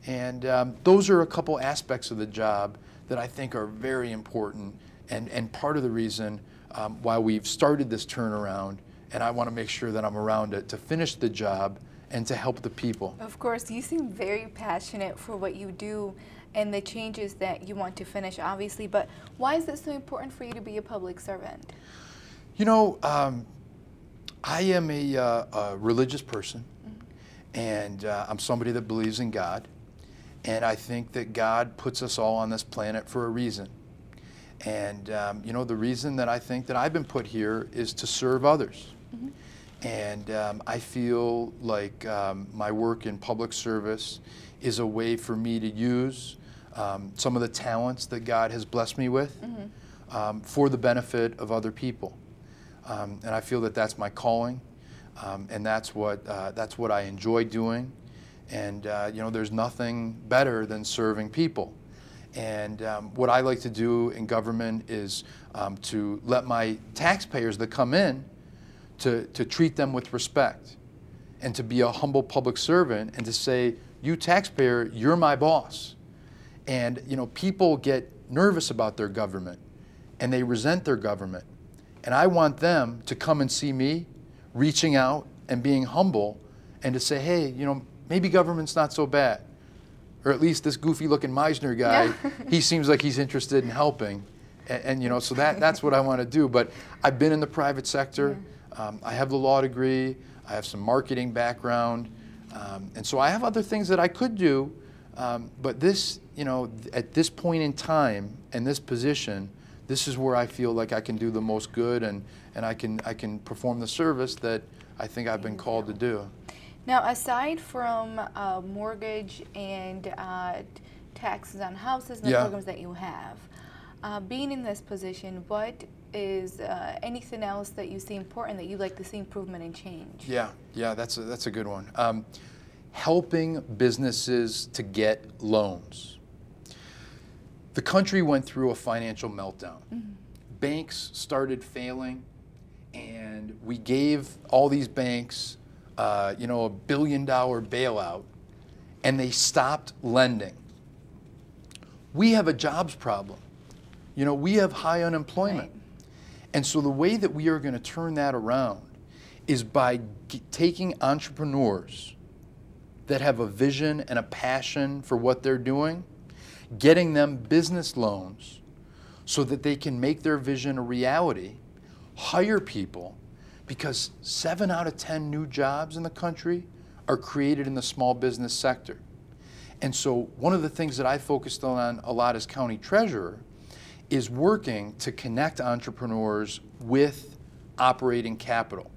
And those are a couple aspects of the job that I think are very important and part of the reason why we've started this turnaround, and I want to make sure that I'm around it to finish the job and to help the people. Of course, you seem very passionate for what you do and the changes that you want to finish, obviously, but why is it so important for you to be a public servant? You know, I am a religious person, and I'm somebody that believes in God, and I think that God puts us all on this planet for a reason. And you know, the reason that I think that I've been put here is to serve others. And I feel like my work in public service is a way for me to use some of the talents that God has blessed me with for the benefit of other people. And I feel that that's my calling, and that's what I enjoy doing. And you know, there's nothing better than serving people. And what I like to do in government is to let my taxpayers that come in to treat them with respect, and to be a humble public servant, and to say, you taxpayer, you're my boss. And you know, people get nervous about their government, and they resent their government. And I want them to come and see me reaching out and being humble, and to say, hey, you know, maybe government's not so bad. Or at least this goofy looking Meisner guy, he seems like he's interested in helping. And you know, so that's what I want to do. But I've been in the private sector. I have the law degree. I have some marketing background. And so I have other things that I could do. But this, you know, at this point in time and this position, this is where I feel like I can do the most good, and I can perform the service that I think I've been called to do. Now, aside from mortgage and taxes on houses and the programs that you have, being in this position, what is anything else that you see important that you'd like to see improvement and change? Yeah, that's a good one. Helping businesses to get loans. The country went through a financial meltdown. Banks started failing, and we gave all these banks you know, $1 billion bailout, and they stopped lending. We have a jobs problem. You know, we have high unemployment. And so the way that we are going to turn that around is by taking entrepreneurs that have a vision and a passion for what they're doing, getting them business loans so that they can make their vision a reality, hire people, because 7 out of 10 new jobs in the country are created in the small business sector. And so one of the things that I focused on a lot as county treasurer is working to connect entrepreneurs with operating capital.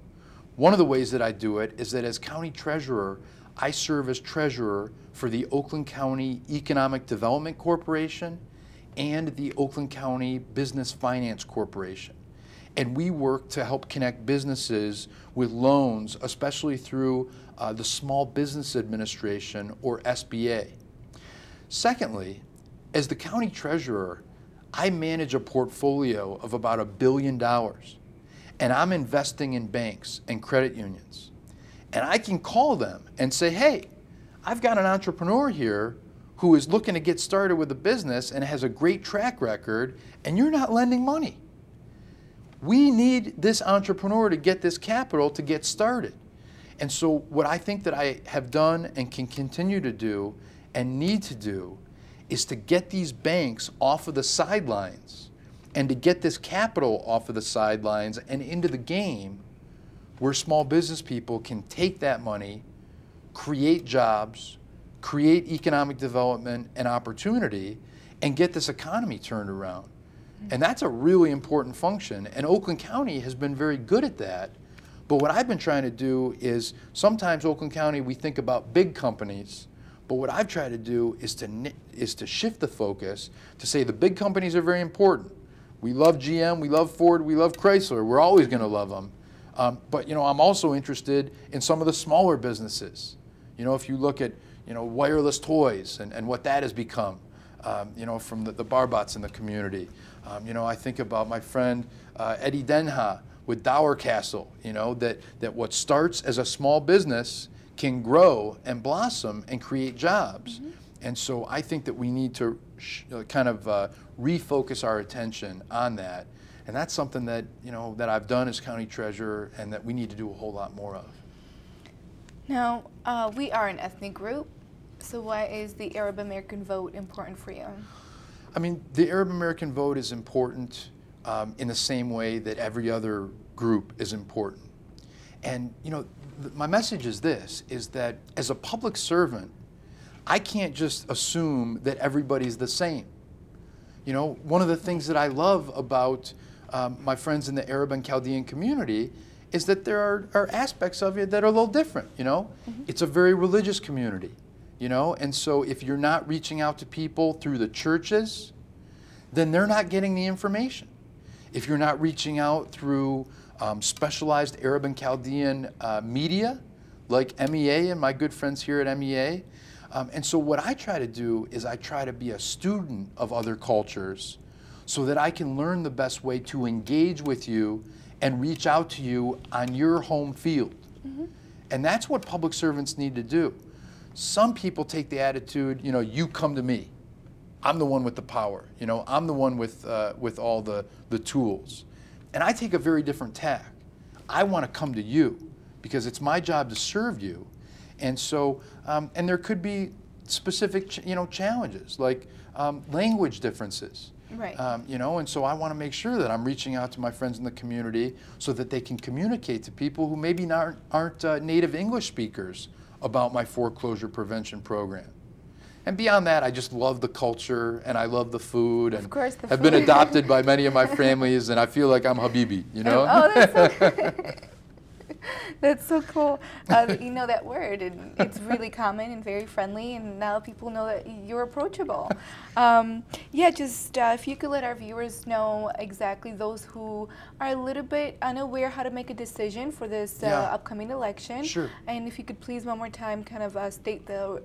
One of the ways that I do it is that as county treasurer, I serve as treasurer for the Oakland County Economic Development Corporation and the Oakland County Business Finance Corporation. And we work to help connect businesses with loans, especially through the Small Business Administration, or SBA. Secondly, as the county treasurer, I manage a portfolio of about $1 billion, and I'm investing in banks and credit unions. And I can call them and say, hey, I've got an entrepreneur here who is looking to get started with a business and has a great track record, and you're not lending money. We need this entrepreneur to get this capital to get started. And so what I think that I have done and can continue to do and need to do is to get these banks off of the sidelines and to get this capital off of the sidelines and into the game where small business people can take that money, create jobs, create economic development and opportunity, and get this economy turned around. And that's a really important function, and Oakland County has been very good at that. But what I've been trying to do is, sometimes Oakland County, we think about big companies, but what I've tried to do is to shift the focus to say the big companies are very important. We love GM, we love Ford, we love Chrysler, we're always going to love them. But you know, I'm also interested in some of the smaller businesses. You know, if you look at, you know, wireless toys and what that has become, you know, from the Barbots in the community. You know, I think about my friend Eddie Denha with Dower Castle, you know, that what starts as a small business can grow and blossom and create jobs. And so I think that we need to kind of refocus our attention on that. And that's something that, that I've done as county treasurer and that we need to do a whole lot more of. Now, we are an ethnic group, so why is the Arab American vote important for you? I mean, the Arab American vote is important in the same way that every other group is important. And, my message is this, is that as a public servant, I can't just assume that everybody's the same. One of the things that I love about my friends in the Arab and Chaldean community is that there are aspects of it that are a little different, It's a very religious community, and so if you're not reaching out to people through the churches, then they're not getting the information. If you're not reaching out through specialized Arab and Chaldean media, like MEA and my good friends here at MEA, and so what I try to do is I try to be a student of other cultures so that I can learn the best way to engage with you and reach out to you on your home field. And that's what public servants need to do. Some people take the attitude, you come to me. I'm the one with the power. I'm the one with all the tools. And I take a very different tack. I want to come to you because it's my job to serve you. And so, and there could be specific, challenges like language differences. Right. And so I want to make sure that I'm reaching out to my friends in the community so that they can communicate to people who maybe aren't native English speakers about my foreclosure prevention program. And beyond that, I just love the culture and I love the food, and have been adopted by many of my families, and I feel like I'm Habibi, Oh, that's so cool. That's so cool. You know that word, and it's really common and very friendly, and now people know that you're approachable. Yeah, just if you could let our viewers know exactly those who are a little bit unaware how to make a decision for this upcoming election. Sure. And if you could please one more time kind of state the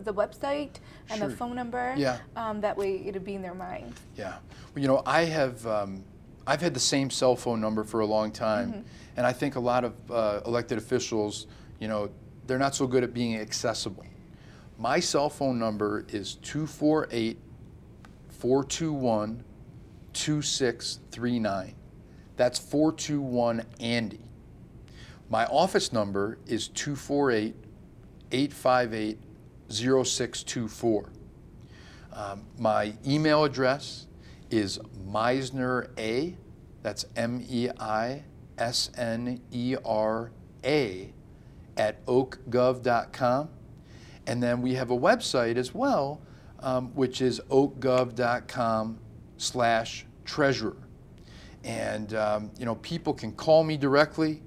website and the phone number. Yeah. That way it'll be in their mind. Yeah. Well, I've had the same cell phone number for a long time. And I think a lot of elected officials, they're not so good at being accessible. My cell phone number is 248-421-2639. That's 421-ANDY. My office number is 248-858-0624. My email address is Meisner, that's MEISNERA @oakgov.com. And then we have a website as well, which is oakgov.com/treasurer. And people can call me directly.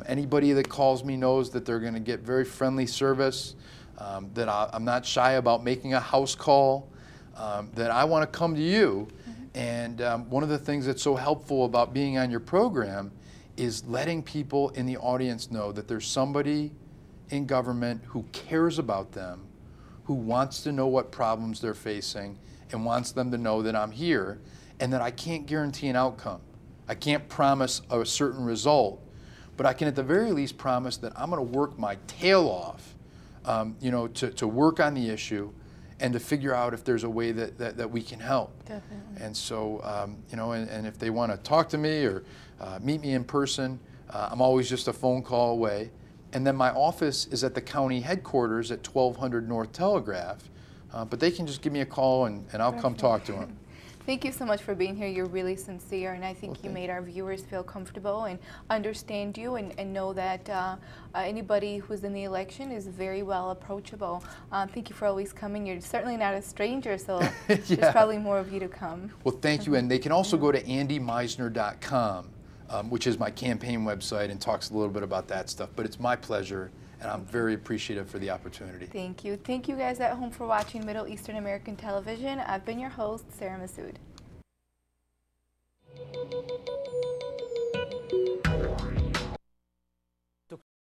Anybody that calls me knows that they're going to get very friendly service, that I'm not shy about making a house call, that I want to come to you. And one of the things that's so helpful about being on your program is letting people in the audience know that there's somebody in government who cares about them, who wants to know what problems they're facing, and wants them to know that I'm here, and that I can't guarantee an outcome. I can't promise a certain result, but I can at the very least promise that I'm going to work my tail off, to work on the issue and to figure out if there's a way that we can help. Definitely. And so, and if they want to talk to me or meet me in person, I'm always just a phone call away. And then my office is at the county headquarters at 1200 North Telegraph, but they can just give me a call and I'll come talk to them. Thank you so much for being here. You're really sincere, and I think you made our viewers feel comfortable and understand you and know that anybody who's in the election is very well approachable. Thank you for always coming. You're certainly not a stranger, so there's probably more of you to come. Well, thank you, and they can also go to andymeisner.com, which is my campaign website, and talks a little bit about that stuff. But it's my pleasure, and I'm very appreciative for the opportunity. Thank you. Thank you guys at home for watching Middle Eastern American Television. I've been your host, Sarah Massoud.